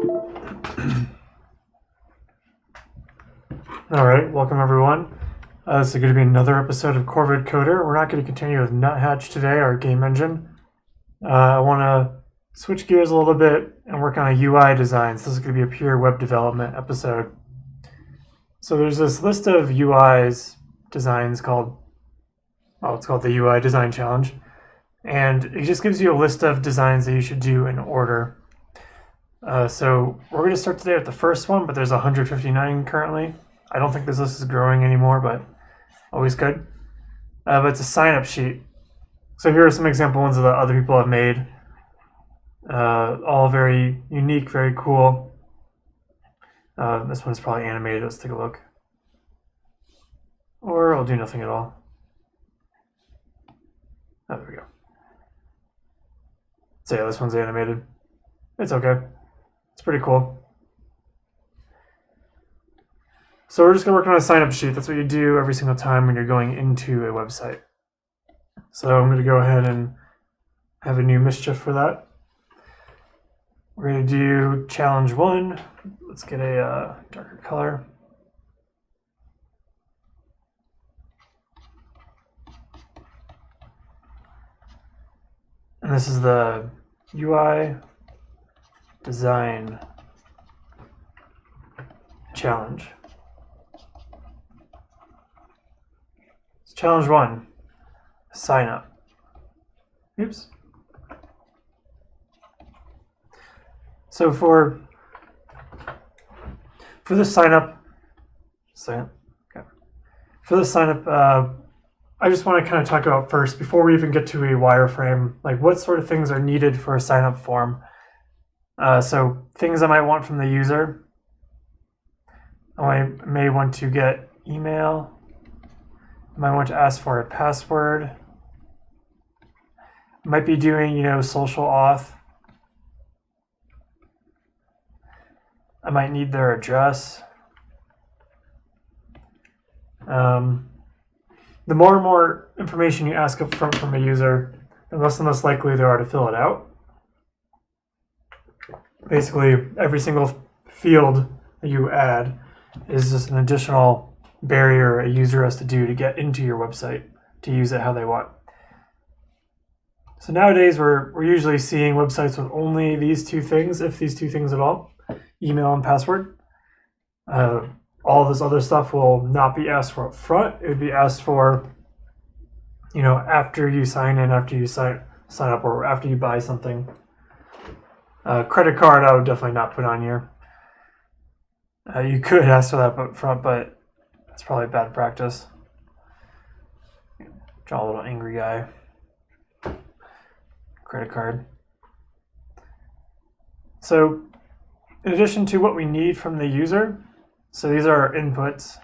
All right, welcome everyone. This is going to be another episode of Corvid Coder. We're not going to continue with Nuthatch today, our game engine. I want to switch gears a little bit and work on a UI design. So this is going to be a pure web development episode. So there's this list of UIs designs called, it's called the UI Design Challenge. And it just gives you a list of designs that you should do in order. So we're going to start today with the first one, but there's 159 currently. I don't think this list is growing anymore, but always good. But it's a sign-up sheet. So here are some example ones that other people have made. All very unique, very cool. This one's probably animated. Let's take a look. Or I'll do nothing at all. Oh, there we go. So yeah, this one's animated. It's okay. It's pretty cool. So we're just going to work on a sign-up sheet. That's what you do every single time when you're going into a website. So I'm going to go ahead and have a new mischief for that. We're going to do challenge 1. Let's get a darker color. And this is the UI Design Challenge. Challenge 1, sign up. Oops. So for the sign up, For the sign up, I just want to kind of talk about first, before we even get to a wireframe, like what sort of things are needed for a sign up form. So things I might want from the user. I may want to get email. I might want to ask for a password. I might be doing, social auth. I might need their address. The more and more information you ask up front from a user, the less and less likely they are to fill it out. Basically, every single field that you add is just an additional barrier a user has to do to get into your website to use it how they want. So nowadays we're usually seeing websites with only these two things, if these two things at all, email and password. All this other stuff will not be asked for up front. It would be asked for, after you sign in, after you sign up, or after you buy something. Credit card, I would definitely not put on here. You could ask for that up front, but it's probably bad practice. Draw a little angry guy. Credit card. So, in addition to what we need from the user, so these are our inputs.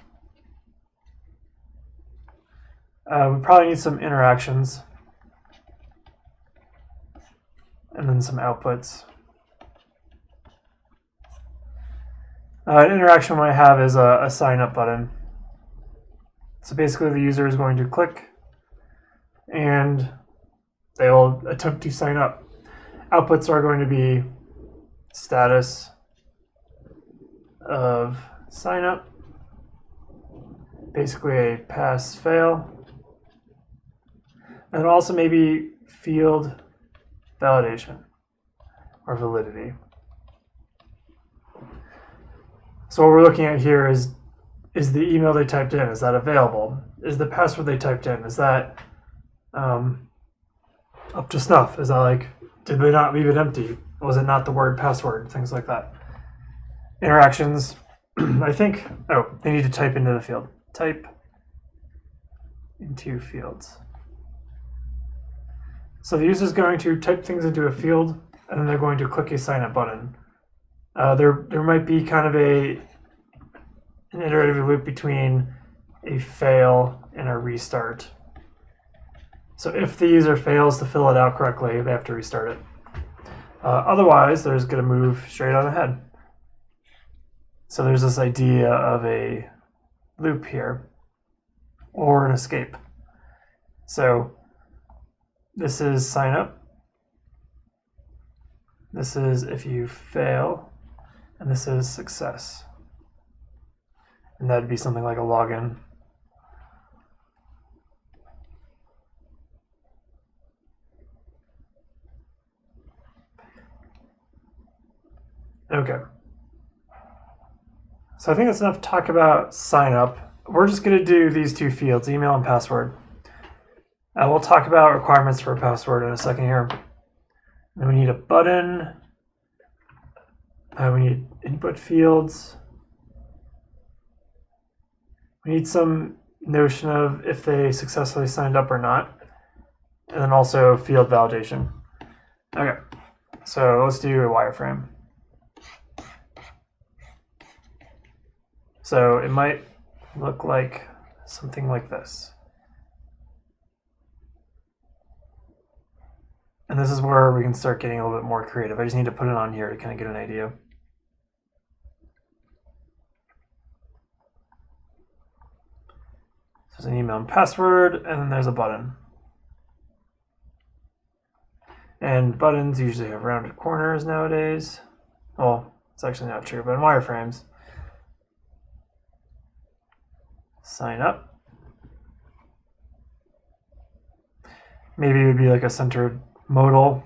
We probably need some interactions. And then some outputs. An interaction we might have is a sign up button. So basically the user is going to click and they will attempt to sign up. Outputs are going to be status of sign up, basically a pass fail, and also maybe field validation or validity. So what we're looking at here is the email they typed in, is that available? Is the password they typed in, is that up to snuff? Is that did they not leave it empty? Was it not the word password? Things like that. Interactions, I think, they need to type into the field. Type into fields. So the user is going to type things into a field, and then they're going to click a sign up button. There might be kind of an iterative loop between a fail and a restart. So if the user fails to fill it out correctly, they have to restart it. Otherwise, they're just going to move straight on ahead. So there's this idea of a loop here, or an escape. So this is sign up. This is if you fail. and this is success. And that'd be something like a login. Okay. So I think that's enough to talk about sign up. We're just going to do these two fields, email and password. We'll talk about requirements for a password in a second here. Then we need a button. We need input fields. We need some notion of if they successfully signed up or not. And then also field validation. Okay, so let's do a wireframe. So it might look like something like this. And this is where we can start getting a little bit more creative. I just need to put it on here to kind of get an idea. So there's an email and password, and then there's a button. And buttons usually have rounded corners nowadays. Well, it's actually not true, but in wireframes. Sign up. Maybe it would be like a centered modal,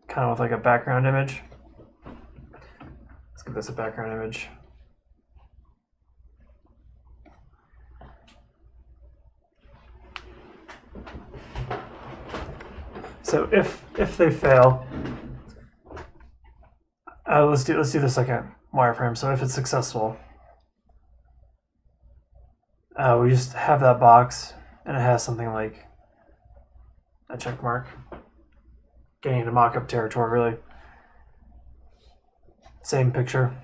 kind of with like a background image. Let's give this a background image. So if they fail, let's do the second wireframe. So if it's successful, we just have that box, and it has something like a check mark. Getting into mock-up territory, really. Same picture.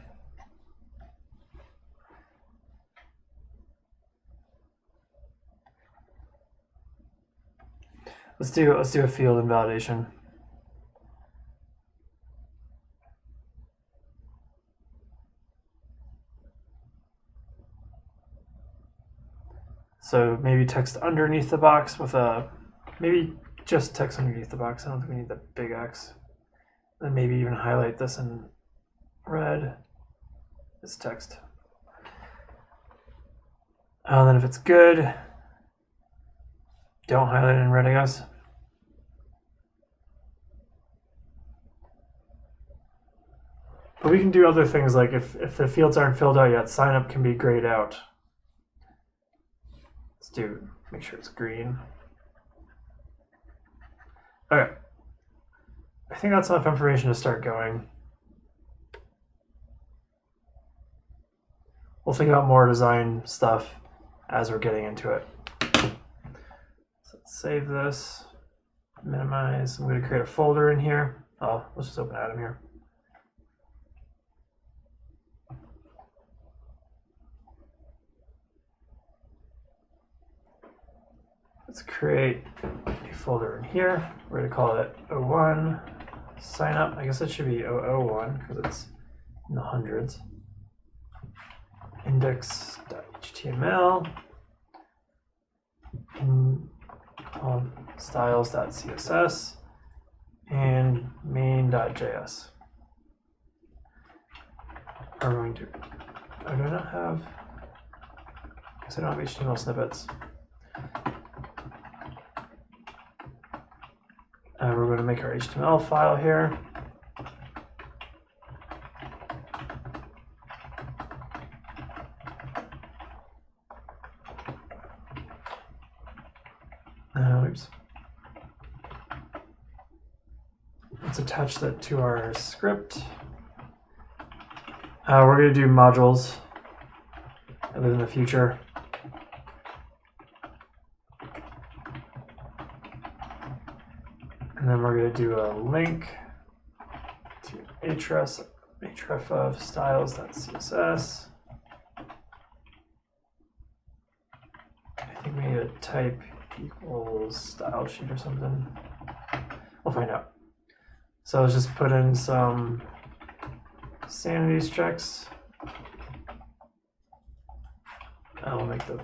Let's do a field invalidation. So maybe text underneath the box with a, maybe just text underneath the box. I don't think we need the big X. Then maybe even highlight this in red. It's text. And then if it's good, don't highlight it in red, I guess. But we can do other things, like if the fields aren't filled out yet, sign up can be grayed out. Let's make sure it's green. Okay. I think that's enough information to start going. We'll think about more design stuff as we're getting into it. So let's save this, minimize. I'm going to create a folder in here. Oh, let's just open Atom here. Let's create a folder in here. We're going to call it 01 sign up. I guess it should be 001 because it's in the hundreds. Index.html and styles.css and main.js. Are we going to? I do not have. Because I don't have HTML snippets. We're going to make our HTML file here. Oops. Let's attach that to our script. We're going to do modules and then in the future. And then we're going to do a link to href of styles.css. I think we need a type equals style sheet or something. We'll find out. So let's just put in some sanities checks. I'll make the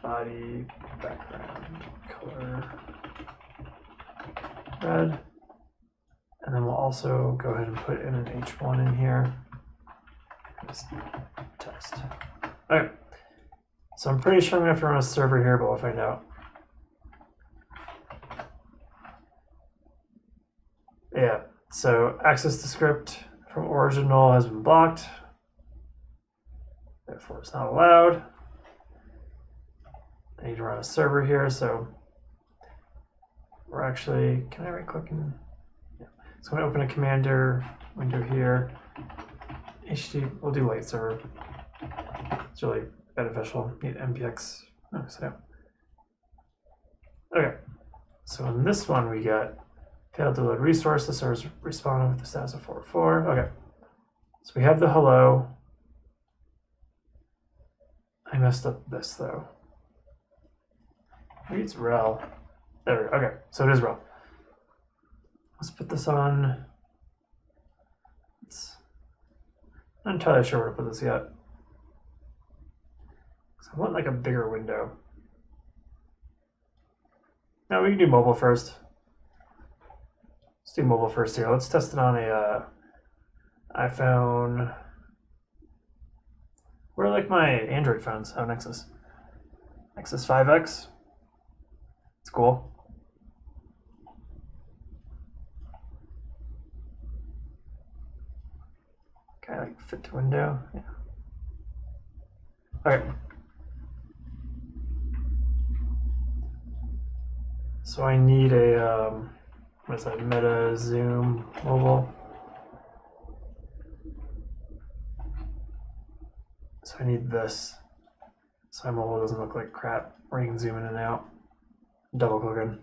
body background color red. And then we'll also go ahead and put in an H1 in here. Just text. Okay. So I'm pretty sure I'm gonna have to run a server here, but we'll find out. Yeah. So access to script from original has been blocked. Therefore, it's not allowed. I need to run a server here, so we're actually, can I right click and, yeah. So I'm gonna open a commander window here. HTTP, we'll do light server. It's really beneficial. Need MPX. Oh, so yeah. Okay. So in this one we got failed to load resource. The server's responding with the status of 404. Okay. So we have the hello. I messed up this though. Maybe it's rel. There we go. Okay, so it is rel. Let's put this on. I'm not entirely sure where to put this yet. So I want like a bigger window. No, we can do mobile first. Let's do mobile first here. Let's test it on a iPhone. Where are like my Android phones? Oh, Nexus 5X. It's cool. Okay, like fit to window. Yeah. Okay. So I need a what is that? Meta Zoom mobile. So I need this. So my mobile doesn't look like crap. Or you can zoom in and out. Double clicking.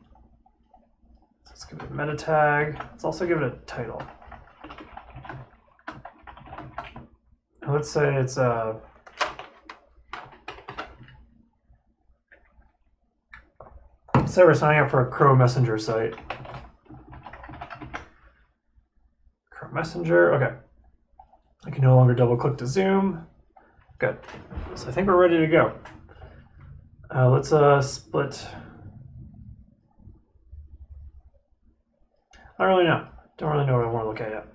So let's give it a meta tag. Let's also give it a title. And let's say it's a say we're signing up for a Chrome Messenger site. Chrome Messenger, okay. I can no longer double click to zoom. Good. So I think we're ready to go. Let's split. I don't really know. Don't really know what I want to look at yet.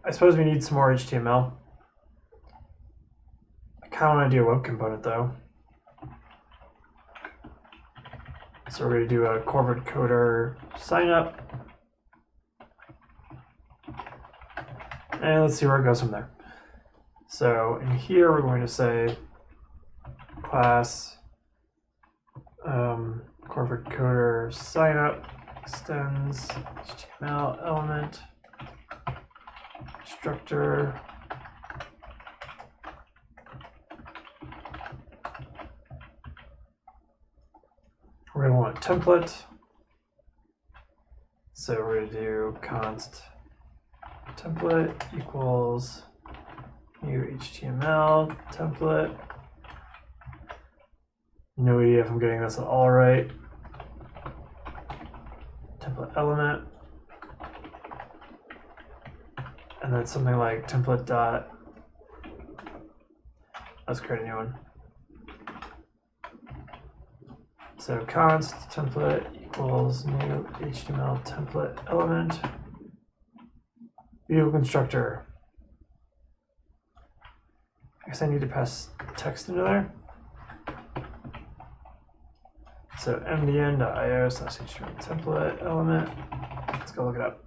I suppose we need some more HTML. I kind of want to do a web component though. So we're going to do a Corvid Coder sign up. And let's see where it goes from there. So in here, we're going to say class Corvid Coder sign up extends HTML element constructor. We're going to want a template. So we're going to do const template equals new HTML template. No idea if I'm getting this at all right. Template element. And then something like template dot. Let's create a new one. So const template equals new HTML template element. View constructor. I guess I need to pass text into there. So mdn.io/html template element. Let's go look it up.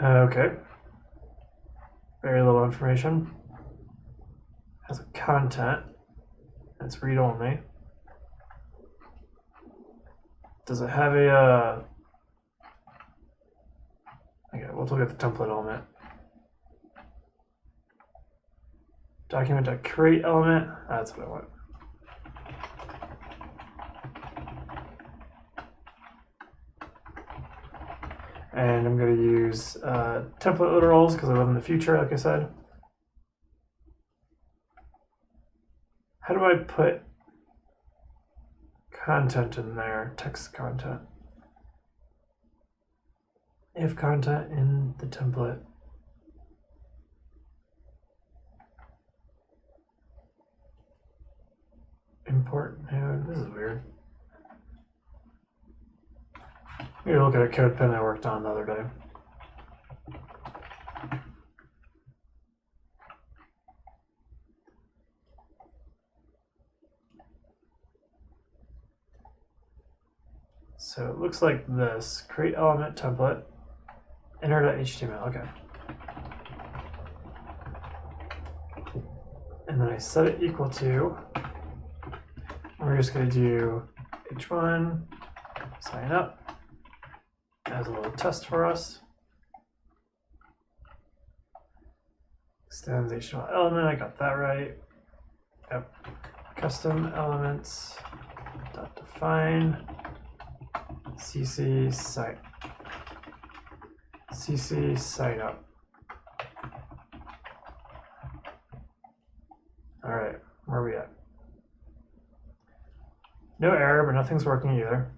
Okay. Very little information. Has a content. It's read only. Does it have a okay, we'll look at the template element. Document.create element. That's what I want. And I'm going to use template literals because I live in the future, like I said. How do I put content in there? Text content. If content in the template. Import node. This is weird. Maybe look at a code pen I worked on the other day. So it looks like this. Create element template. Inner.html. Okay. And then I set it equal to. We're just going to do h1 sign up as a little test for us. Extends HTML element. I got that right. Yep. Custom elements dot define cc sign up. All right, where are we at? No error, but nothing's working either.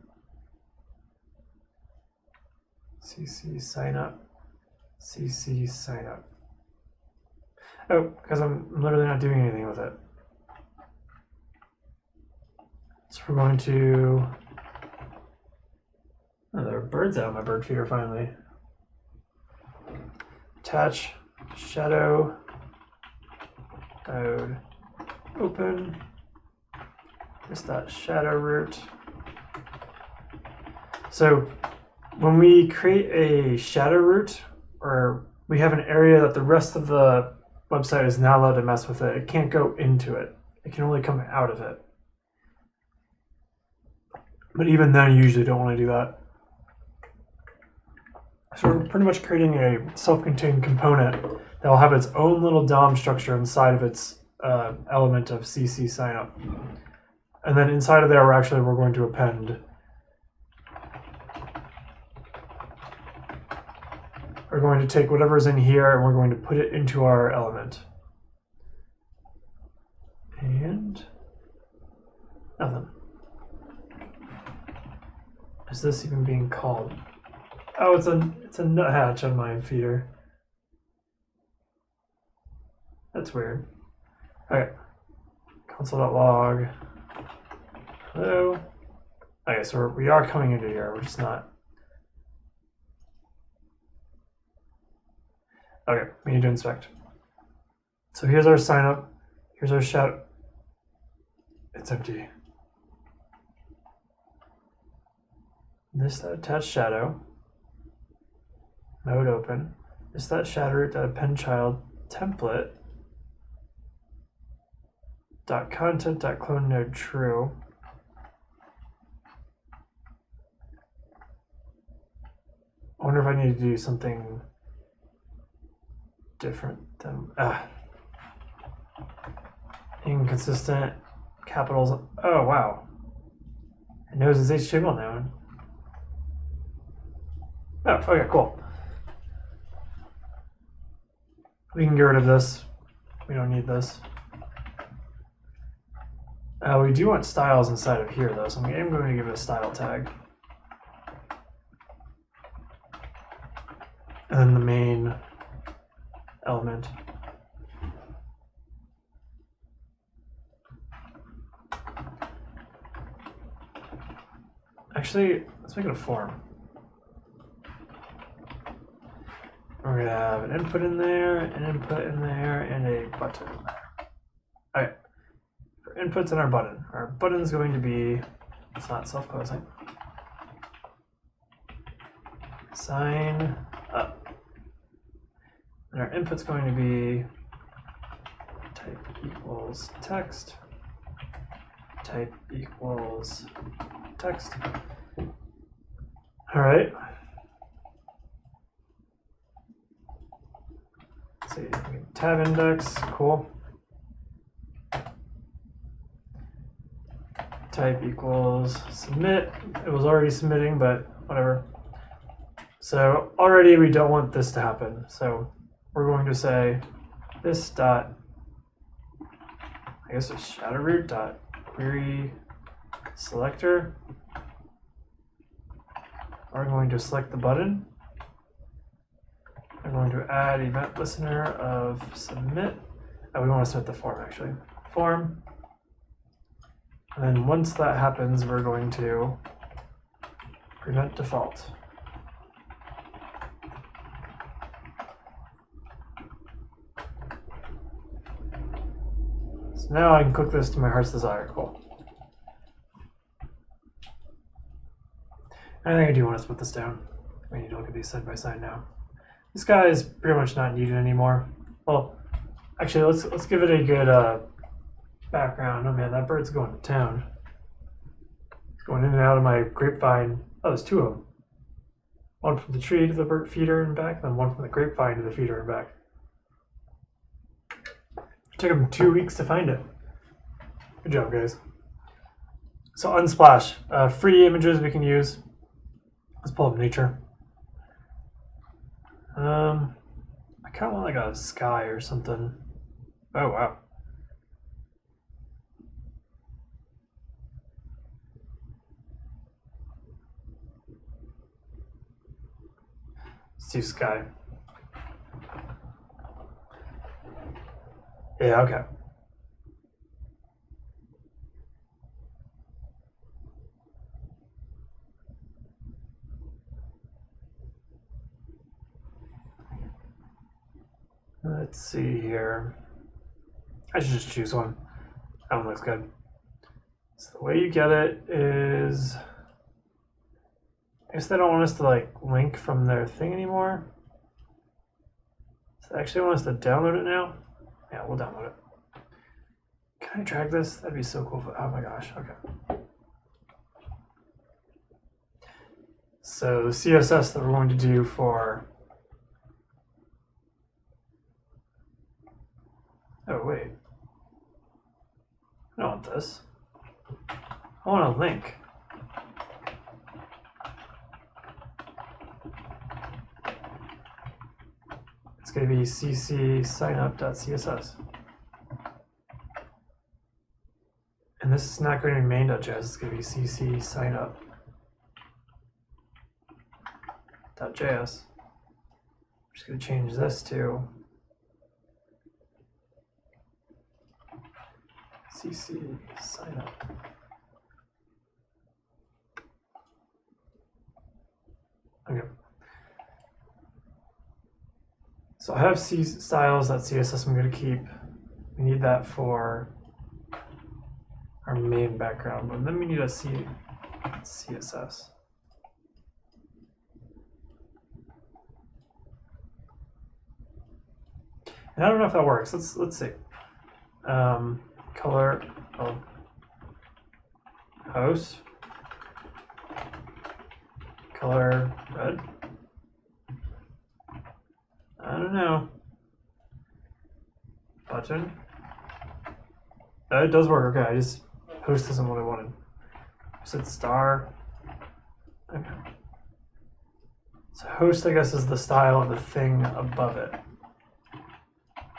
cc sign up. cc sign up. Oh, because I'm literally not doing anything with it. So we're going to. Oh, there are birds out of my bird feeder finally. Attach shadow diode open. Just that shadow root. So when we create a shadow root, or we have an area that the rest of the website is not allowed to mess with it can't go into it. It can only come out of it. But even then, you usually don't want to do that. So we're pretty much creating a self-contained component that will have its own little DOM structure inside of its element of CC signup. And then inside of there, we're going to append. We're going to take whatever's in here and we're going to put it into our element. And nothing. Is this even being called? Oh, it's a nuthatch on my feeder. That's weird. Okay. Console.log. Hello. Okay, so we are coming into here. We're just not. Okay, we need to inspect. So here's our sign up. Here's our shadow. It's empty. This attached shadow. Node open. This that shadow root append child template. Dot content dot clone node true. I wonder if I need to do something different than inconsistent capitals. Oh wow, it knows it's HTML now. Oh, okay, cool. We can get rid of this. We don't need this. We do want styles inside of here though, so I am going to give it a style tag. And then the main element. Actually, let's make it a form. We're going to have an input in there, an input in there, and a button in there. Alright, for inputs in our button is going to be, it's not self-closing, sign up. And our input's going to be type equals text, type equals text. All right. Let's see, tab index, cool. Type equals submit. It was already submitting, but whatever. So already we don't want this to happen. So we're going to say this dot, I guess it's shadow root dot query selector. We're going to select the button. We're going to add event listener of submit. Oh, we want to submit the form actually. Form. And then once that happens, we're going to prevent default. So now I can click this to my heart's desire. Cool. I think I do want to split this down. We need to look at these side by side now. This guy is pretty much not needed anymore. Well, actually, let's give it a good background. Oh man, that bird's going to town. It's going in and out of my grapevine. Oh, there's two of them. One from the tree to the bird feeder and back, then one from the grapevine to the feeder and back. It took them 2 weeks to find it. Good job, guys. So Unsplash, free images we can use. Let's pull up nature. I kind of want like a sky or something. Oh wow. Let's do sky. Yeah, okay. Let's see here. I should just choose one. That one looks good. So the way you get it is, I guess they don't want us to like link from their thing anymore. So they actually want us to download it now. Yeah, we'll download it. Can I drag this? That'd be so cool. Oh my gosh, okay. So the CSS that we're going to do for, oh wait, I don't want this. I want a link. It's going to be cc signup.css. And this is not going to be main.js, it's going to be cc signup.js. I'm just going to change this to cc signup. Okay. So I have styles.css I'm going to keep. We need that for our main background, but then we need a CSS. And I don't know if that works. Let's see. Color host. Color red. I don't know. Button. It does work. Okay, I just host isn't what I wanted. I said star. Okay. So host, I guess, is the style of the thing above it.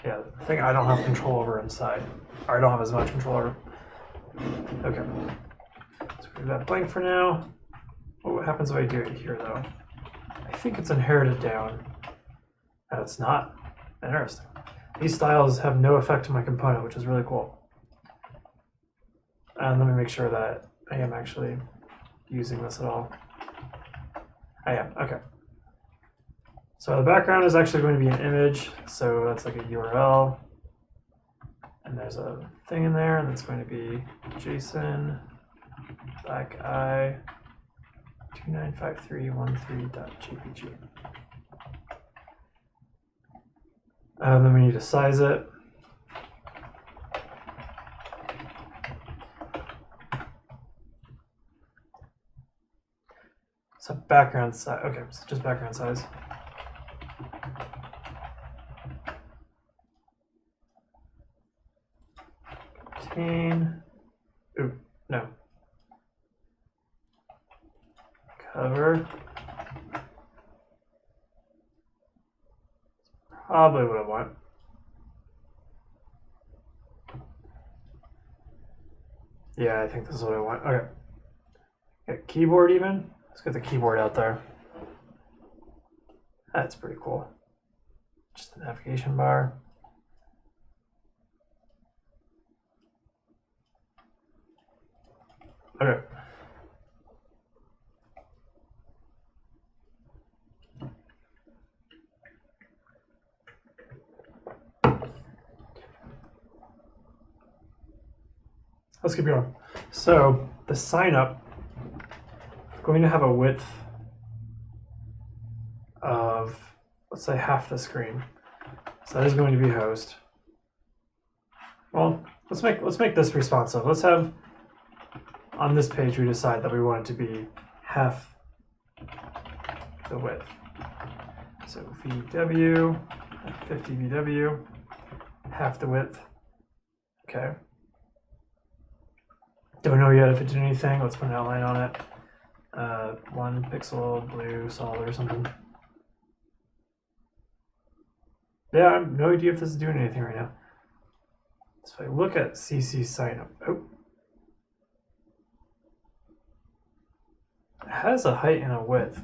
Yeah, the thing I don't have control over inside. Or I don't have as much control over. Okay. So leave that blank for now. What happens if I do it here, though? I think it's inherited down. No, it's not. Interesting. These styles have no effect on my component, which is really cool. And let me make sure that I am actually using this at all. I am, okay. So the background is actually going to be an image, so that's like a URL. And there's a thing in there, and it's going to be JSON black eye 295313.jpg. And then we need to size it. So background size, okay, so just background size. Contain, ooh, no. Cover. Probably what I want. Yeah, I think this is what I want. Okay. Got keyboard even. Let's get the keyboard out there. That's pretty cool. Just the navigation bar. Okay. Let's keep going. So the sign up going to have a width of, let's say, half the screen. So that is going to be host. Well, let's make this responsive. Let's have on this page we decide that we want it to be half the width. So VW, 50 VW, half the width. Okay. Don't know yet if it did anything. Let's put an outline on it. 1 pixel, blue, solid, or something. Yeah, I have no idea if this is doing anything right now. So if I look at CC signup, oh, it has a height and a width,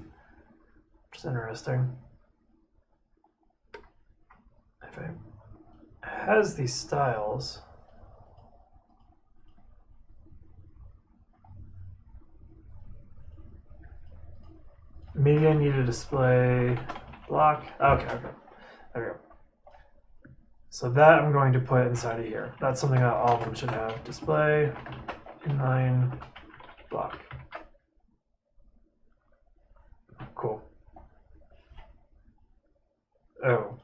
which is interesting. If it has these styles, maybe I need a display block. Okay, there we go. So that I'm going to put inside of here. That's something that all of them should have. Display, inline, block. Cool. Oh,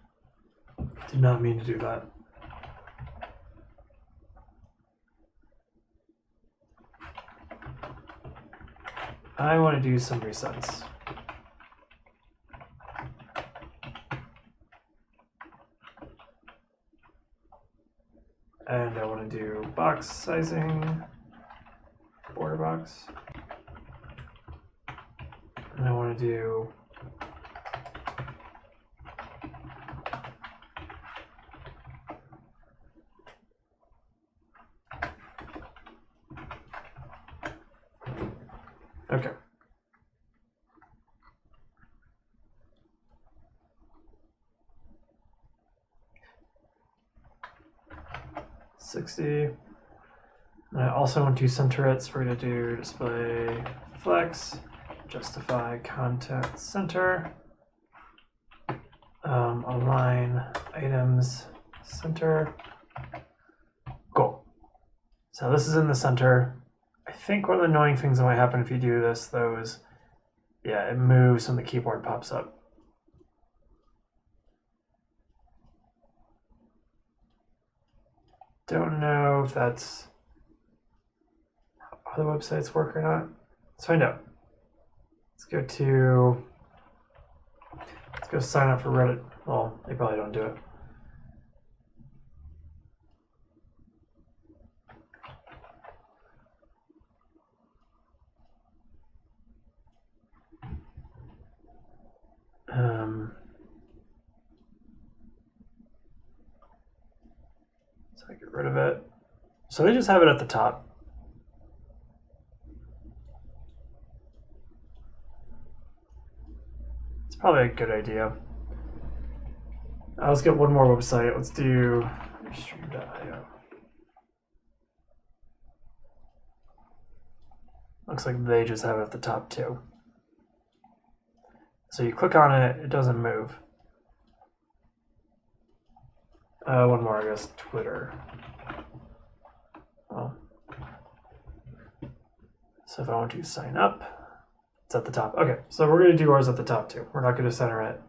did not mean to do that. I want to do some resets. And I want to do box sizing, border box. And I want to do okay. $60. And I also want to center it, so we're going to do display flex, justify content center, align items center. Cool. So this is in the center. I think one of the annoying things that might happen if you do this, though, is yeah, it moves when the keyboard pops up. Don't know if that's how the websites work or not. Let's find out. Let's go sign up for Reddit. Well, they probably don't do it. So I get rid of it. So they just have it at the top. It's probably a good idea. Let's get one more website. Let's do stream.io. Looks like they just have it at the top too. So you click on it, it doesn't move. One more, I guess, Twitter. Oh. So if I want to sign up, it's at the top. Okay, so we're going to do ours at the top too. We're not going to center it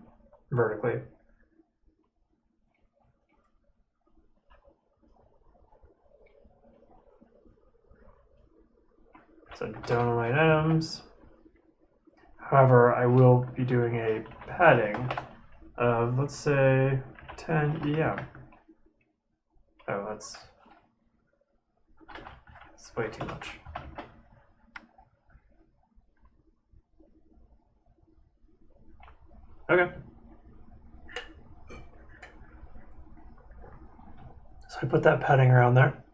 vertically. So don't align items. However, I will be doing a padding of, let's say, 10 EM. Oh, that's way too much. Okay. So I put that padding around there.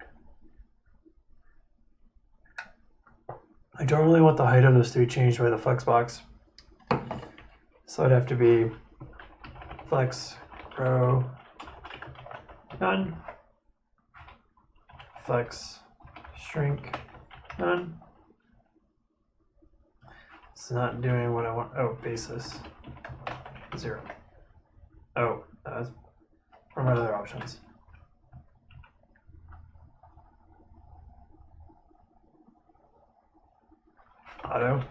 I don't really want the height of this to be changed by the Flexbox. So it'd have to be flex, grow, none. Flex, shrink, none. It's not doing what I want. Oh, basis, 0. Oh, what are my other options? Auto.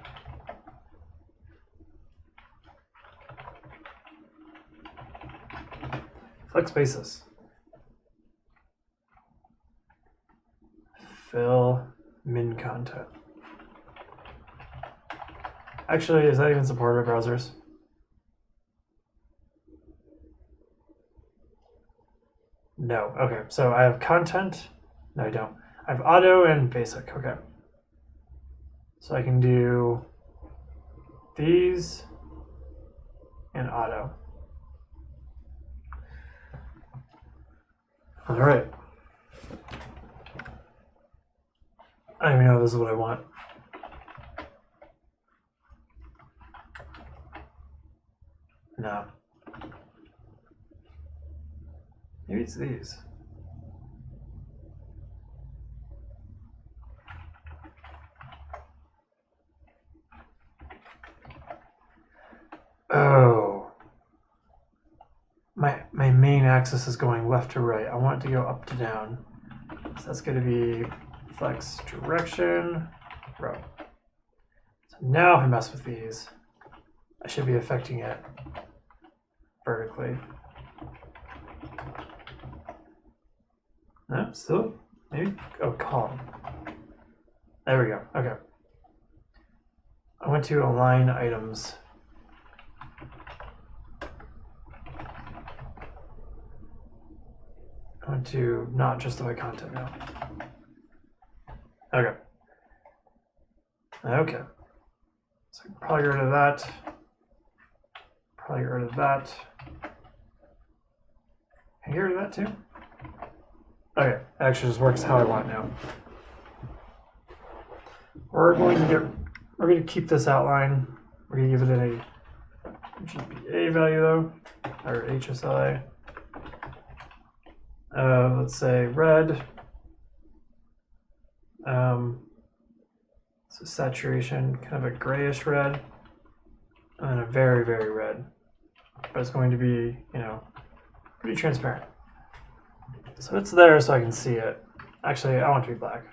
Flex basis. Fill min content. Actually, is that even supported by browsers? No. Okay, so I have content. No, I don't. I have auto and basic. Okay. So I can do these and auto. All right. I don't even know if this is what I want. No. Maybe it's these. Oh. My main axis is going left to right. I want it to go up to down. So that's going to be flex direction, row. So now if I mess with these, I should be affecting it vertically. No, still? Maybe? Oh, column. There we go. Okay. I went to align items. I went to not justify content now. Okay. Okay. So I can probably get rid of that. Probably get rid of that. Can I get rid of that too? Okay, it actually just works how I want it now. We're going to keep this outline. We're going to give it a GPA value though, or HSLA. Let's say red. So saturation, kind of a grayish red, and then a very, very red. But it's going to be, pretty transparent. So it's there so I can see it. Actually, I want it to be black.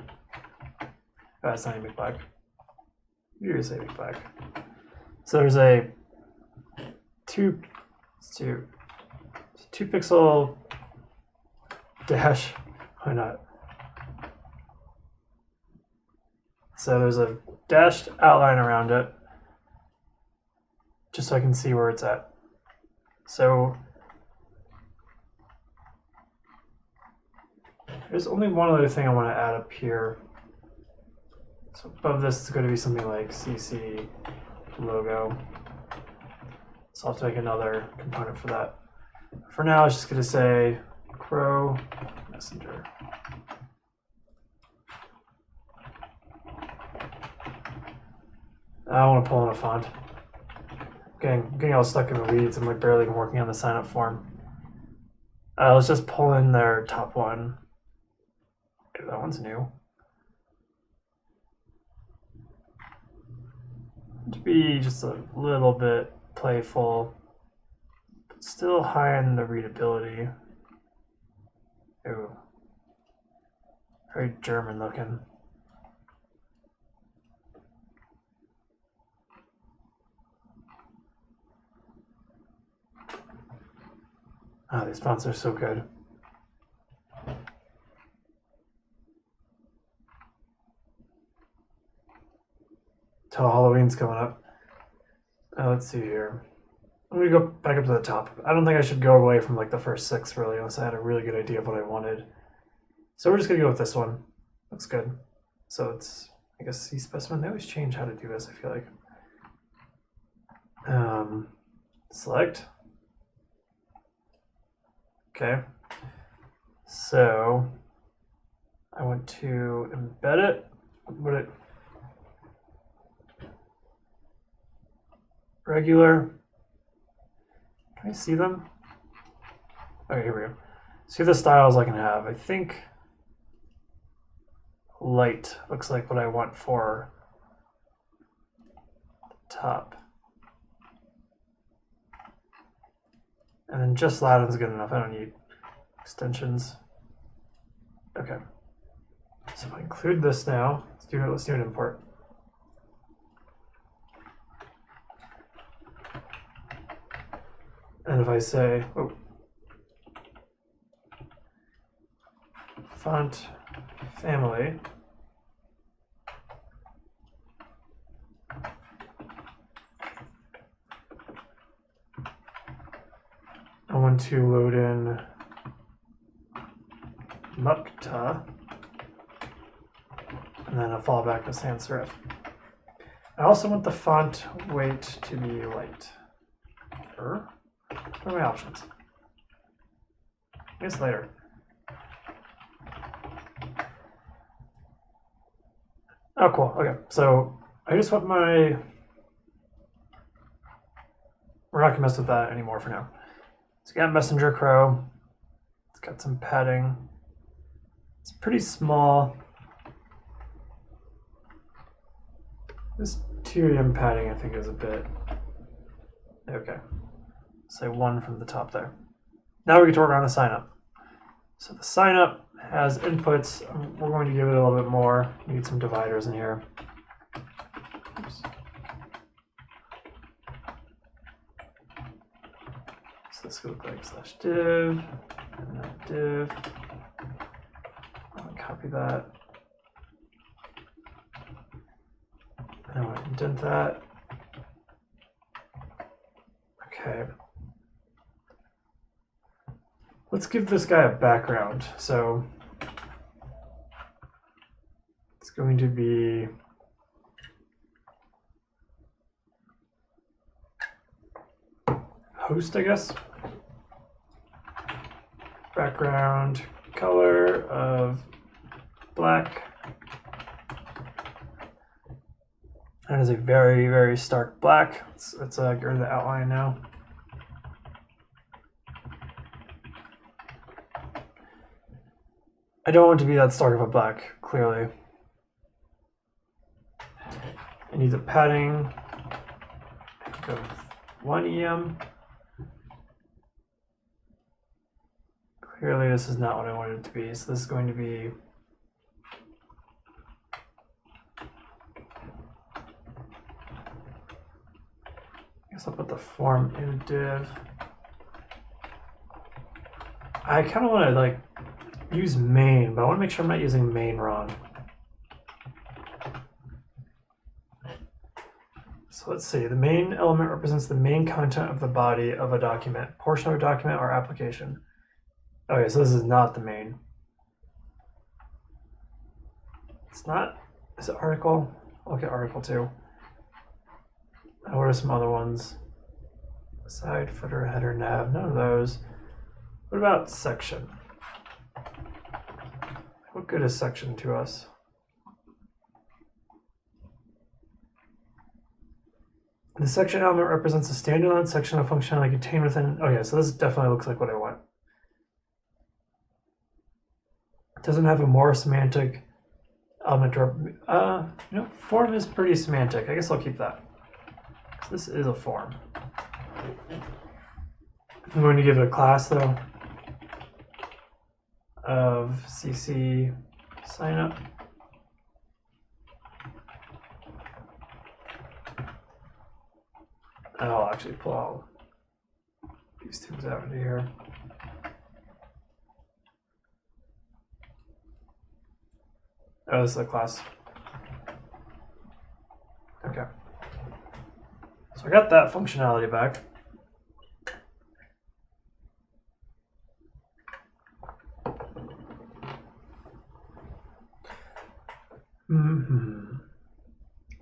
Oh, it's not even black. You say black. So there's a two pixel dash. Why not? So there's a dashed outline around it, just so I can see where it's at. So there's only one other thing I want to add up here. So above this is going to be something like CC logo. So I'll have to make another component for that. For now, it's just going to say Crow Messenger. I want to pull in a font. Getting all stuck in the weeds. I'm like barely even working on the sign up form. Let's just pull in their top one. Okay, that one's new. To be just a little bit playful, but still high in the readability. Ooh. Very German looking. Ah, these fonts are so good. Till Halloween's coming up. Let's see here. I'm gonna go back up to the top. I don't think I should go away from like the first 6 really, unless I had a really good idea of what I wanted. So we're just gonna go with this one. Looks good. So it's, I guess, C specimen. They always change how to do this, I feel like. Select. Okay. So I want to embed it. Put it regular. Can I see them? Okay, here we go. See the styles I can have. I think light looks like what I want for the top. And then just Latin's good enough. I don't need extensions. Okay. So if I include this now, let's do an import. And if I say, oh, font family. I want to load in Mukta, and then a fallback of sans serif. I also want the font weight to be light. What are my options? I guess lighter. Oh, cool. Okay, so I just want my... We're not going to mess with that anymore for now. So we got Messenger Crow. It's got some padding. It's pretty small. This 2em padding, I think, is a bit... Okay. Say 1 from the top there. Now we get to work on the sign-up. So the sign-up has inputs. We're going to give it a little bit more. Need some dividers in here. Oops. So this could look like /div, and then div. I'm going to copy that. And I'm going to indent that. Okay. Let's give this guy a background. So it's going to be host, I guess. Background color of black. That is a very, very stark black. Let's get rid of the outline now. I don't want it to be that stark of a black, clearly. It needs a padding of 1em. Clearly this is not what I wanted it to be, so this is going to be I guess I'll put the form in div. I kind of want to like use main, but I want to make sure I'm not using main wrong. So let's see, the main element represents the main content of the body of a document, portion of a document, or application. Okay, so this is not the main. It's not, is it article? I'll look at article too. What are some other ones? Side, footer, header, nav, none of those. What about section? What good is section to us? The section element represents a standalone section of functionality contained within. Okay, so this definitely looks like what I want. It doesn't have a more semantic element. No, form is pretty semantic. I guess I'll keep that. This is a form. I'm going to give it a class though of cc signup. And I'll actually pull out these things out into here. Oh, this is a class. Okay. So I got that functionality back.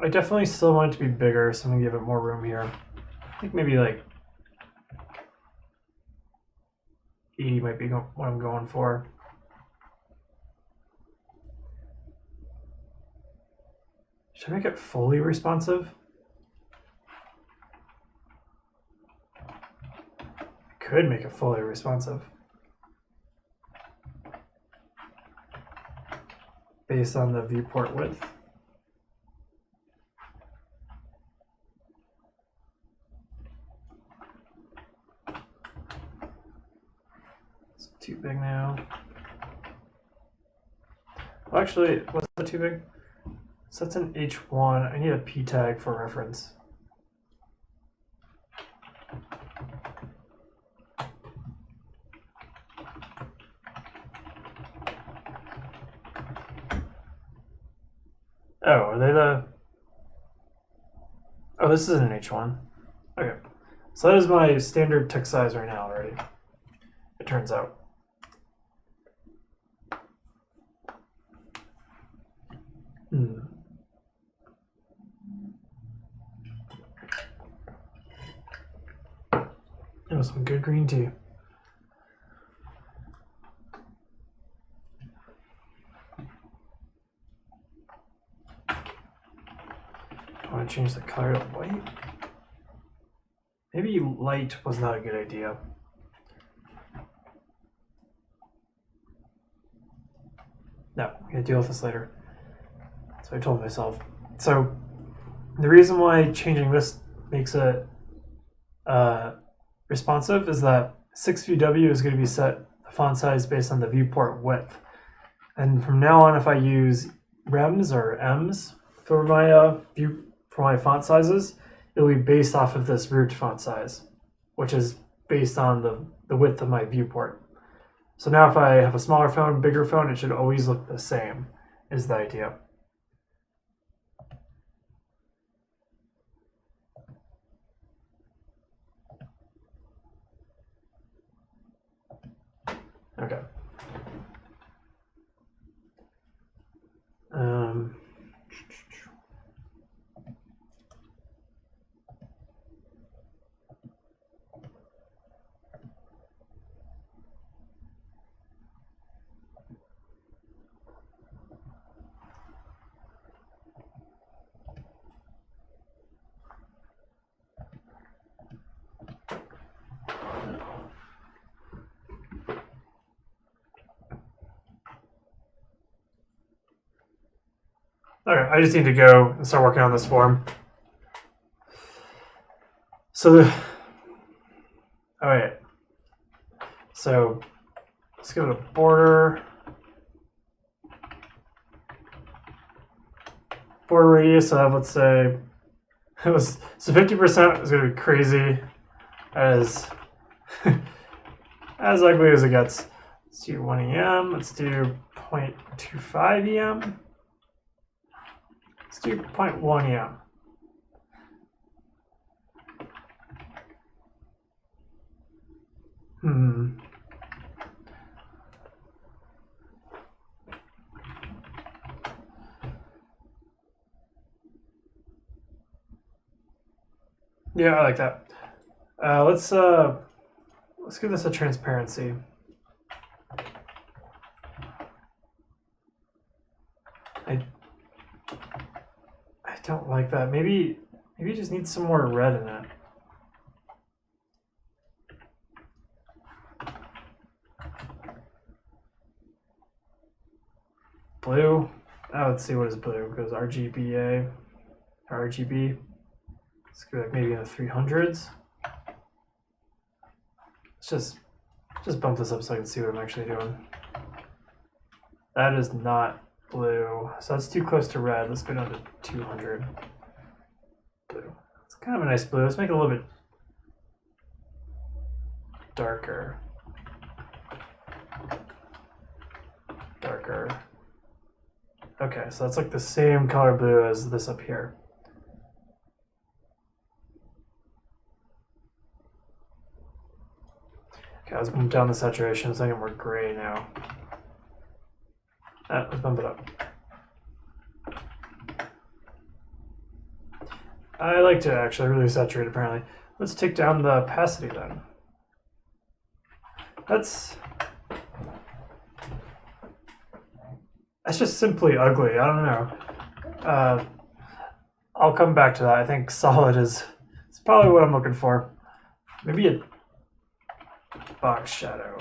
I definitely still want it to be bigger, so I'm gonna give it more room here. I think maybe like 80 might be what I'm going for. Should I make it fully responsive? I could make it fully responsive based on the viewport width. It's too big now. Well, actually, was that too big? So that's an H1. I need a P tag for reference. Oh, are they the... Oh, this is an H1. Okay. So that is my standard text size right now already, it turns out. That was some good green tea. I want to change the color to white. Maybe light was not a good idea. No, I'm going to deal with this later. So I told myself. So the reason why changing this makes it responsive is that 6VW is going to be set the font size based on the viewport width. And from now on, if I use rems or ems for my font sizes, it'll be based off of this root font size, which is based on the width of my viewport. So now if I have a smaller phone, bigger phone, it should always look the same, is the idea. Okay. Okay, I just need to go and start working on this form. So alright. So let's give it a border. Border radius of, let's say, so 50% is going to be crazy, as as ugly as it gets. Let's do 1 EM. Let's do 0.25 EM. Let's do 0.1 EM. Yeah, I like that. Let's give this a transparency. I don't like that. Maybe you just need some more red in it. Blue. Oh, let's see what is blue, because RGBA or RGB. Let's go like maybe in the 300s. Let's just bump this up so I can see what I'm actually doing. That is not blue, so that's too close to red. Let's go down to 200. Blue. It's kind of a nice blue. Let's make it a little bit darker. Darker. Okay, so that's like the same color blue as this up here. Okay, let's bump down the saturation. It's making it more gray now. Let's bump it up. I like to actually really saturate, apparently. Let's take down the opacity then. That's just simply ugly. I don't know. I'll come back to that. I think solid is probably what I'm looking for. Maybe a box shadow.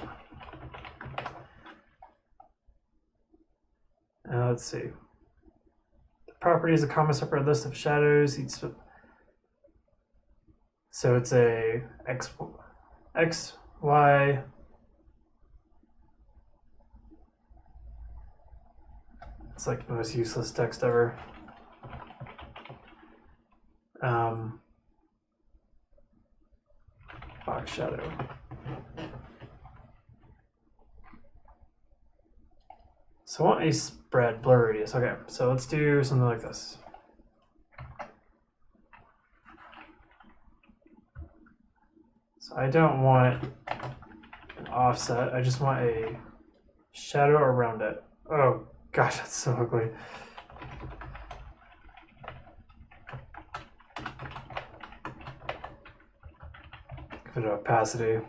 Let's see. The property is a comma separate list of shadows. So it's a X, Y. It's like the most useless text ever. Box shadow. So So I want a spread blur radius. Okay, so let's do something like this. So I don't want an offset. I just want a shadow around it. Oh gosh, that's so ugly. Give it an opacity.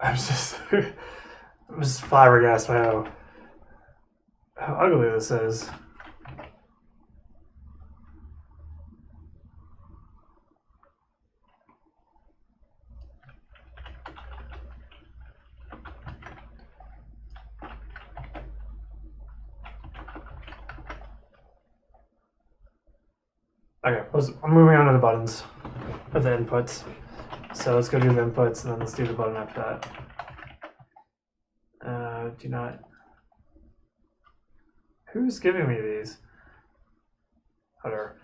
I'm just flabbergasted by how ugly this is. Okay, I'm moving on to the buttons of the inputs. So let's go do the inputs and then let's do the button after that. Do not. Who's giving me these? Whatever.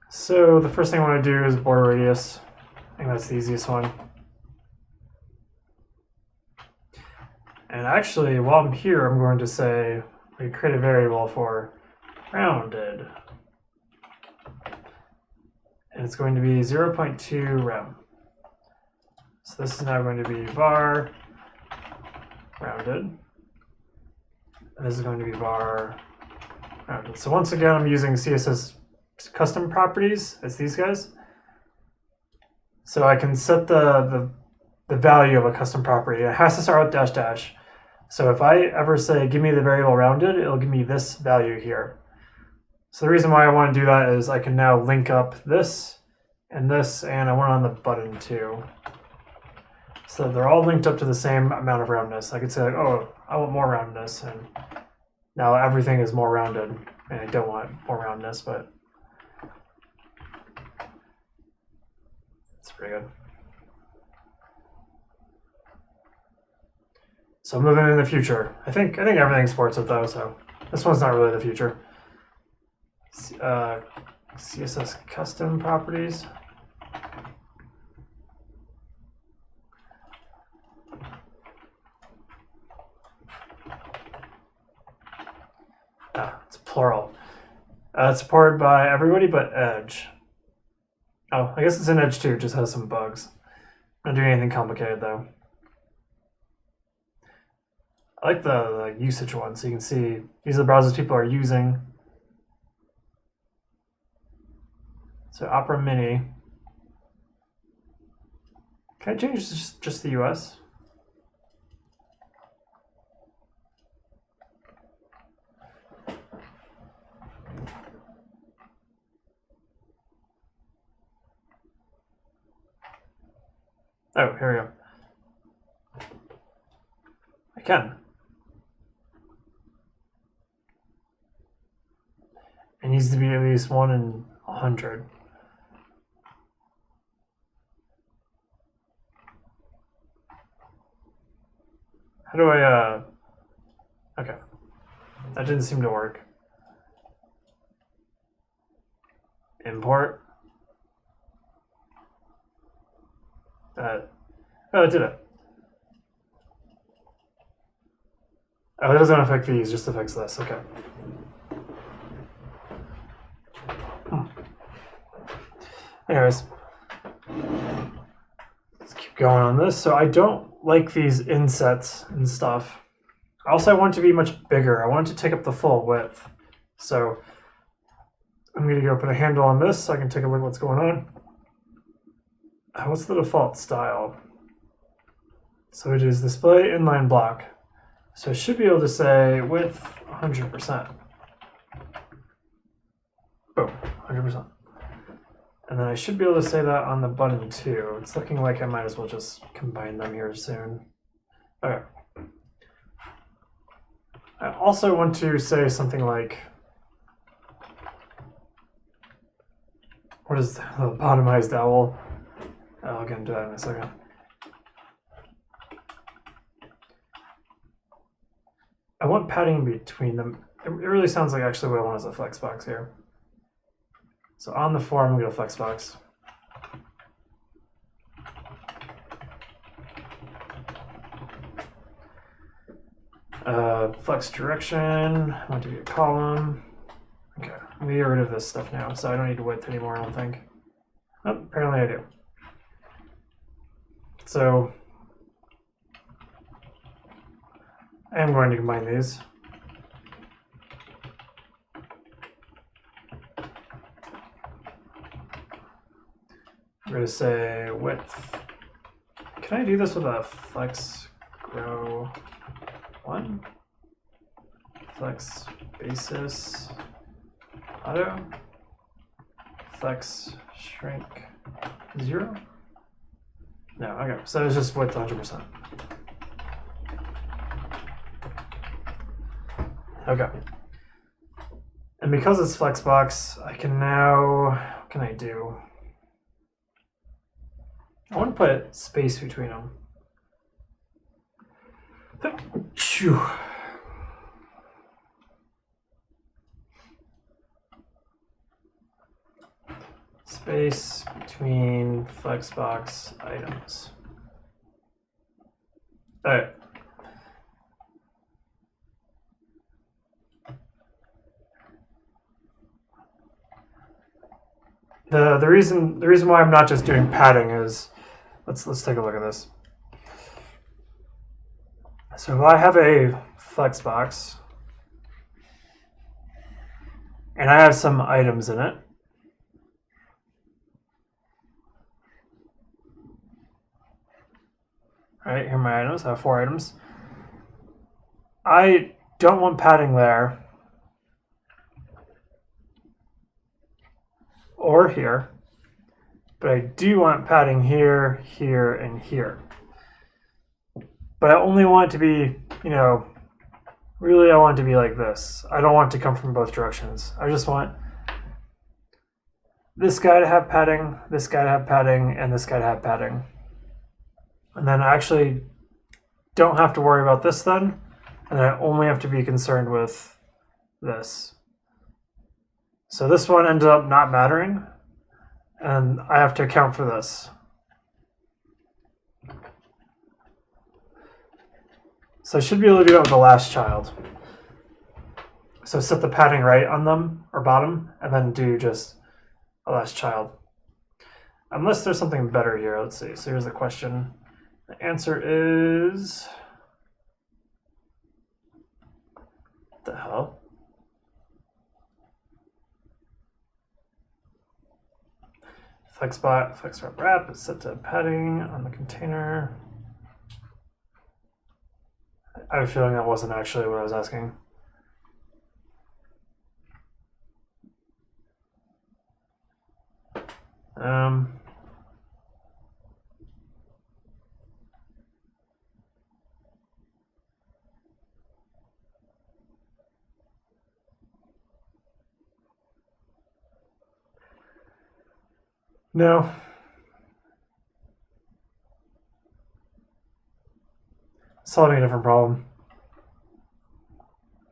So the first thing I want to do is border radius. I think that's the easiest one. And actually, while I'm here, I'm going to say we create a variable for rounded. And it's going to be 0.2 round. So this is now going to be var rounded. And this is going to be var rounded. So once again, I'm using CSS custom properties. It's these guys. So I can set the value of a custom property. It has to start with dash dash. So if I ever say, give me the variable rounded, it'll give me this value here. So the reason why I want to do that is I can now link up this, and I want it on the button too. So they're all linked up to the same amount of roundness. I could say, like, oh, I want more roundness, and now everything is more rounded. And I don't want more roundness, but it's pretty good. So moving in the future, I think everything supports it though. So this one's not really the future. CSS custom properties. It's plural. It's supported by everybody but Edge. Oh, I guess it's in Edge too. It just has some bugs. Not doing anything complicated though. I like the usage one, so you can see these are the browsers people are using. So Opera Mini. Can I change just the US? Oh, here we go. I can. It needs to be at least 1 in 100. How do I, okay. That didn't seem to work. Import. Oh, it did it. Oh, it doesn't affect these, just affects this, okay. Anyways, let's keep going on this. So I don't like these insets and stuff. Also, I want it to be much bigger. I want it to take up the full width. So I'm going to go put a handle on this so I can take a look at what's going on. What's the default style? So it is display inline block. So I should be able to say width 100%. Boom, 100%. And then I should be able to say that on the button too. It's looking like I might as well just combine them here soon. Okay. I also want to say something like, what is the bottomized owl? I'll get into that in a second. want padding between them. It really sounds like actually what I want is a flexbox here. So on the form, I'm going to flexbox. Flex direction, I want it to be a column. Okay, I'm going to get rid of this stuff now, so I don't need width anymore, I don't think. Oh, apparently I do. So I am going to combine these. I'm going to say width. Can I do this with a flex grow 1? Flex basis auto. Flex shrink 0. No, okay. So it's just width 100%. Okay. And because it's Flexbox, I can now, what can I do? I want to put space between them. Space between Flexbox items. All right. The reason why I'm not just doing padding is let's take a look at this. So if I have a Flexbox and I have some items in it, right, here are my items. I have 4 items. I don't want padding there or here, but I do want padding here, here, and here. But I only want it to be, really I want it to be like this. I don't want it to come from both directions. I just want this guy to have padding, this guy to have padding, and this guy to have padding. And then I actually don't have to worry about this then, and then I only have to be concerned with this. So this one ended up not mattering, and I have to account for this. So I should be able to do that with the last child. So set the padding right on them, or bottom, and then do just a last child. Unless there's something better here, let's see. So here's the question. The answer is... what the hell? Flexbox wrap is set to padding on the container. I have a feeling that wasn't actually what I was asking. No. Solving a different problem.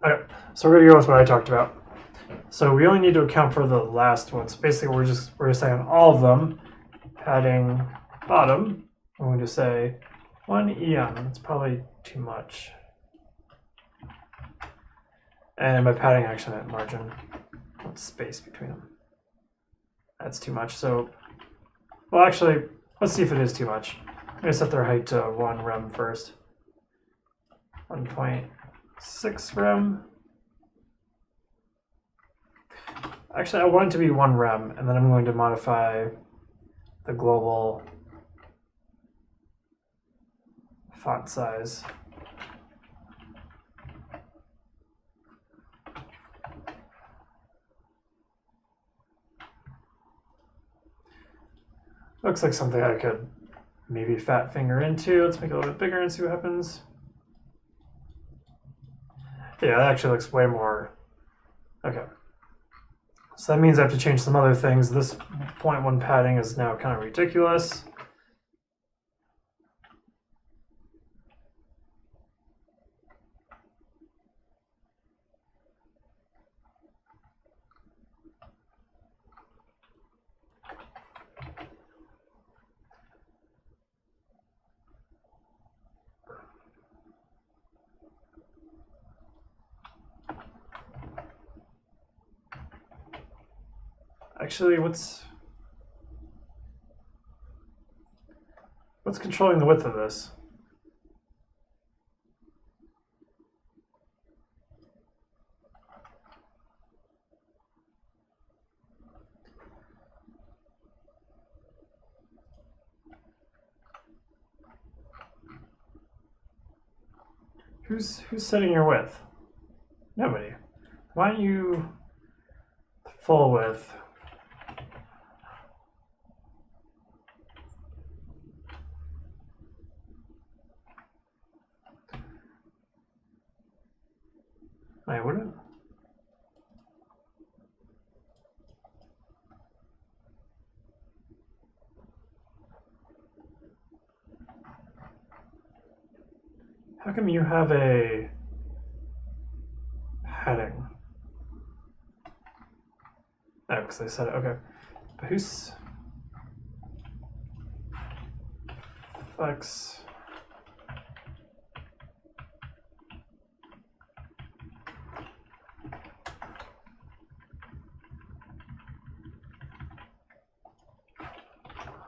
Okay, so we're gonna go with what I talked about. So we only need to account for the last one. So basically we're just saying all of them, padding bottom. I'm going to say 1 eon. That's probably too much. And by padding actually that margin, what's space between them? That's too much. So, well actually, let's see if it is too much. I'm gonna set their height to 1 rem first. 1.6 rem. Actually, I want it to be 1 rem, and then I'm going to modify the global font size. Looks like something I could maybe fat finger into. Let's make it a little bit bigger and see what happens. Yeah, that actually looks way more. Okay. So that means I have to change some other things. This 0.1 padding is now kind of ridiculous. Actually, what's controlling the width of this? Who's setting your width? Nobody. Why don't you full width? Wait, wouldn't? How come you have a heading? Oh, because I said it. Okay. But who's Flex?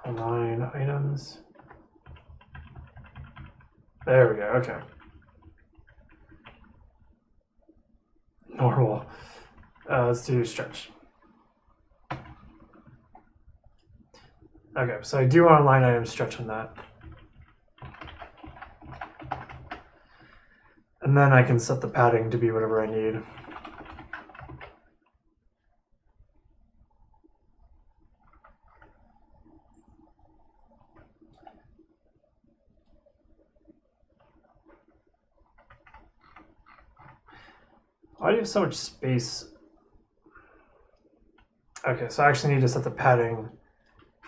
Align items. There we go. Okay. Normal. Let's do stretch. Okay, so I do want to line item stretch on that. And then I can set the padding to be whatever I need. Why do you have so much space? Okay, so I actually need to set the padding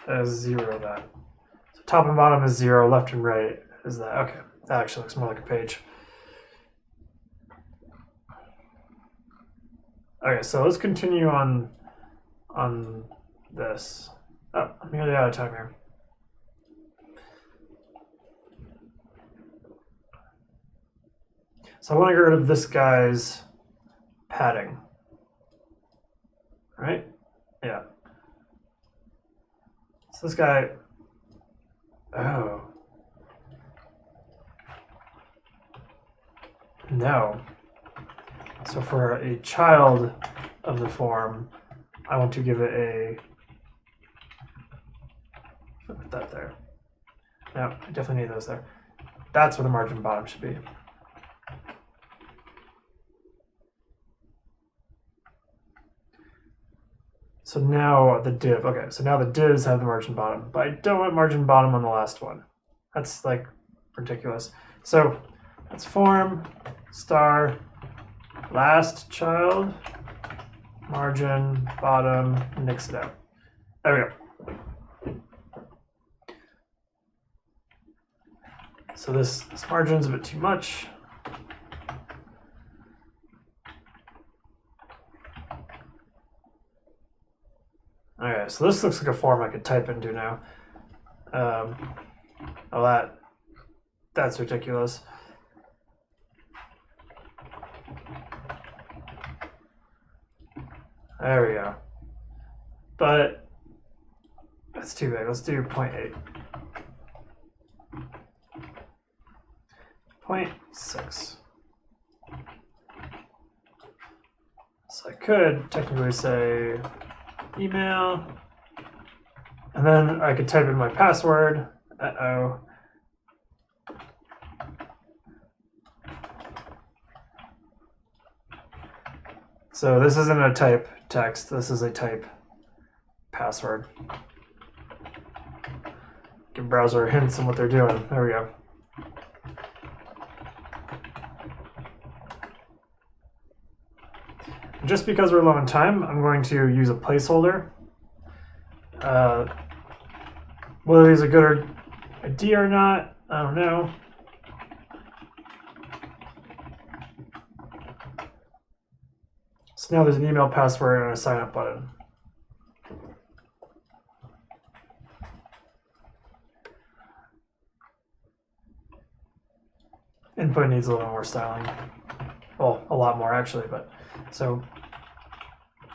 as 0 then. So top and bottom is 0, left and right is that. Okay, that actually looks more like a page. Okay, so let's continue on this. Oh, I'm nearly out of time here. So I want to get rid of this guy's padding. Right? Yeah. So this guy, oh. No. So for a child of the form, I want to give it a, put that there. No, I definitely need those there. That's where the margin bottom should be. So now the div, okay, so now the divs have the margin bottom, but I don't want margin bottom on the last one. That's like ridiculous. So that's form, star, last child, margin, bottom, nix it out. There we go. So this margin's a bit too much. Okay, so this looks like a form I could type into now. Oh, that's ridiculous. There we go. But that's too big. Let's do 0.8. 0.6. So I could technically say email, and then I could type in my password. Uh-oh. So this isn't a type text, this is a type password. Give browser hints on what they're doing. There we go. Just because we're low on time, I'm going to use a placeholder. Whether it's a good idea or not, I don't know. So now there's an email password and a sign up button. Input needs a little more styling. Well, a lot more actually, but so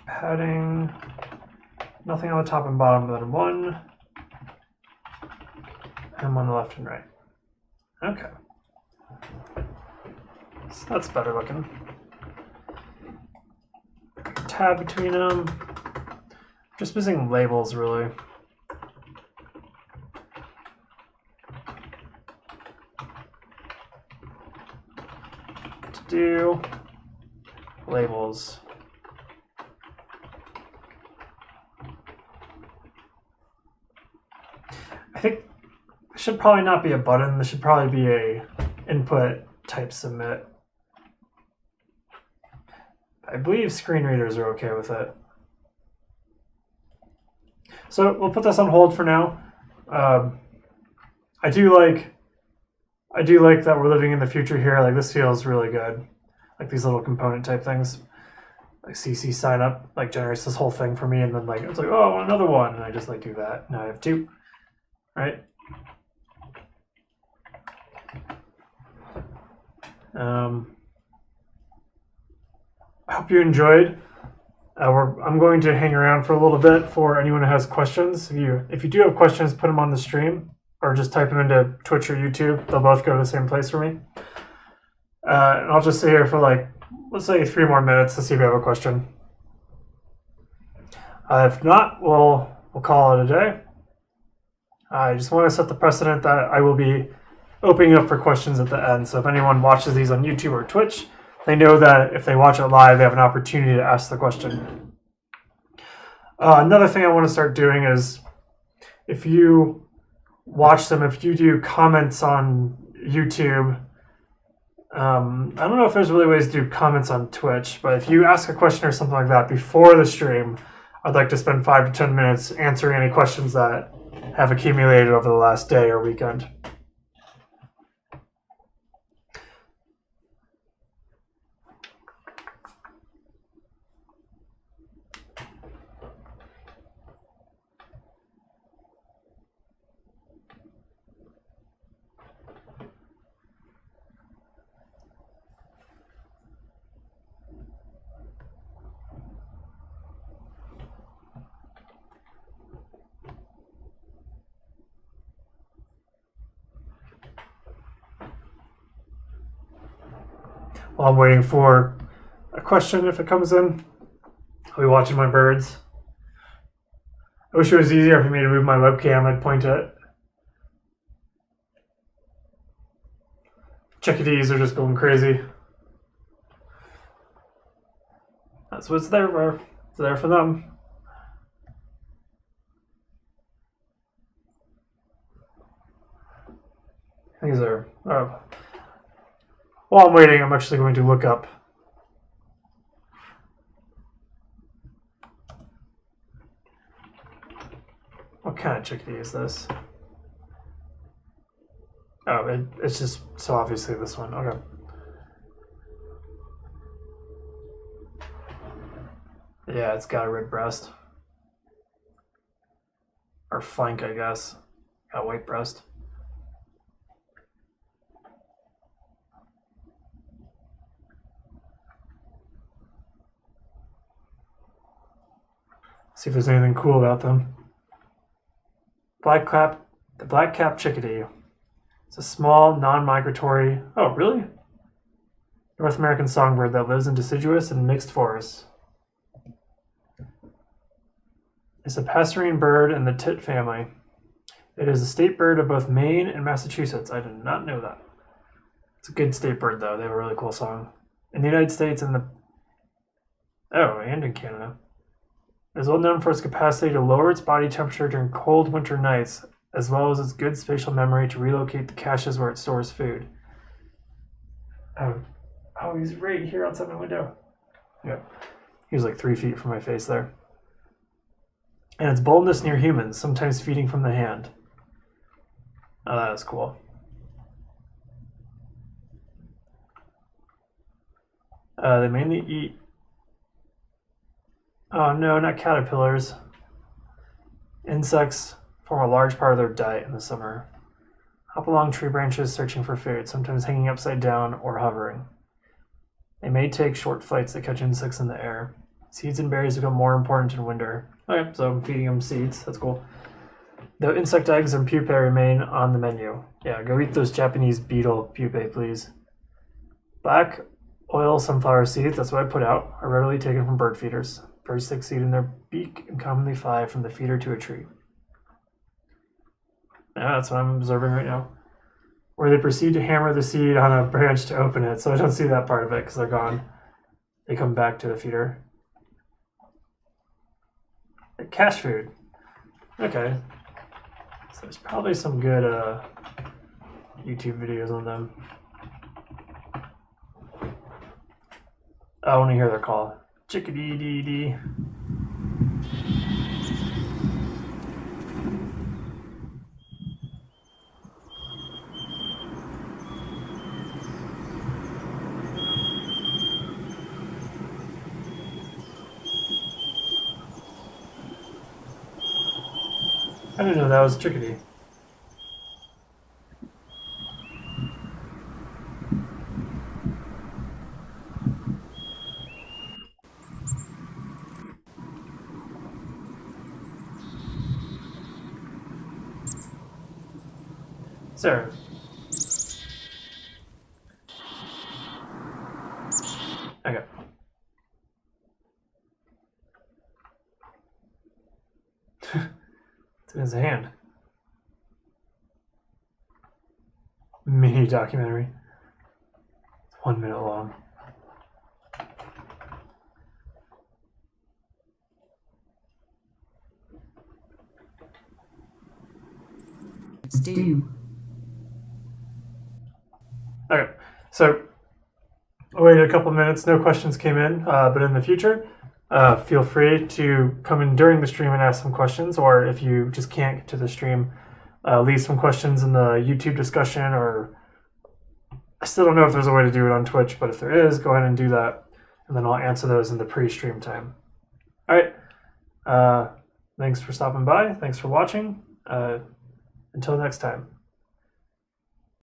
padding Nothing on the top and bottom, then 1. And on the left and right. Okay. So that's better looking. Tab between them. Just missing labels, really. To do labels. I think there should probably not be a button. There should probably be a input type submit. I believe screen readers are okay with it. So we'll put this on hold for now. I do like that we're living in the future here. Like, this feels really good. Like these little component type things. Like CC sign up like generates this whole thing for me, and then like it's like, oh, I want another one, and I just like do that. Now I have 2. Right? I hope you enjoyed. I'm going to hang around for a little bit for anyone who has questions. If you do have questions, put them on the stream or just type them into Twitch or YouTube. They'll both go to the same place for me. And I'll just sit here for like, let's say 3 more minutes to see if you have a question. If not, we'll call it a day. I just want to set the precedent that I will be opening up for questions at the end. So if anyone watches these on YouTube or Twitch, they know that if they watch it live, they have an opportunity to ask the question. Another thing I want to start doing is, if you watch them, if you do comments on YouTube, I don't know if there's really ways to do comments on Twitch, but if you ask a question or something like that before the stream, I'd like to spend 5 to 10 minutes answering any questions that have accumulated over the last day or weekend. While I'm waiting for a question, if it comes in, I'll be watching my birds. I wish it was easier for me to move my webcam. I'd point it. Chickadees are just going crazy. That's what it's there for. It's there for them. These are... Oh. While I'm waiting, I'm actually going to look up what kind of chickadee is this? Oh, it's just so obviously this one. Okay. Yeah, it's got a red breast. Or flank, I guess. Got a white breast. See if there's anything cool about them. The black-capped chickadee. It's a small, non-migratory... Oh, really? North American songbird that lives in deciduous and mixed forests. It's a passerine bird in the tit family. It is a state bird of both Maine and Massachusetts. I did not know that. It's a good state bird, though. They have a really cool song. In the United States and and in Canada. It is well known for its capacity to lower its body temperature during cold winter nights, as well as its good spatial memory to relocate the caches where it stores food. Oh, he's right here outside my window. Yep. He was like 3 feet from my face there. And its boldness near humans, sometimes feeding from the hand. Oh, that is cool. They mainly eat... Oh no, not caterpillars. Insects form a large part of their diet in the summer. Hop along tree branches searching for food, sometimes hanging upside down or hovering. They may take short flights to catch insects in the air. Seeds and berries become more important in winter. Okay, so I'm feeding them seeds. That's cool. The insect eggs and pupae remain on the menu. Yeah, go eat those Japanese beetle pupae, please. Black oil sunflower seeds, that's what I put out, are readily taken from bird feeders. Birds stick seed in their beak and commonly fly from the feeder to a tree. Yeah, that's what I'm observing right now. Where they proceed to hammer the seed on a branch to open it, so I don't see that part of it because they're gone. They come back to the feeder. Cache food. Okay. So there's probably some good YouTube videos on them. I want to hear their call. Chickadee dee dee. I didn't know that was Chickadee. Sir. Okay. It's in his hand. Mini documentary. 1 minute long. Stew. Okay, so I waited a couple minutes. No questions came in, but in the future, feel free to come in during the stream and ask some questions, or if you just can't get to the stream, leave some questions in the YouTube discussion, or I still don't know if there's a way to do it on Twitch, but if there is, go ahead and do that, and then I'll answer those in the pre-stream time. All right. Thanks for stopping by. Thanks for watching. Until next time.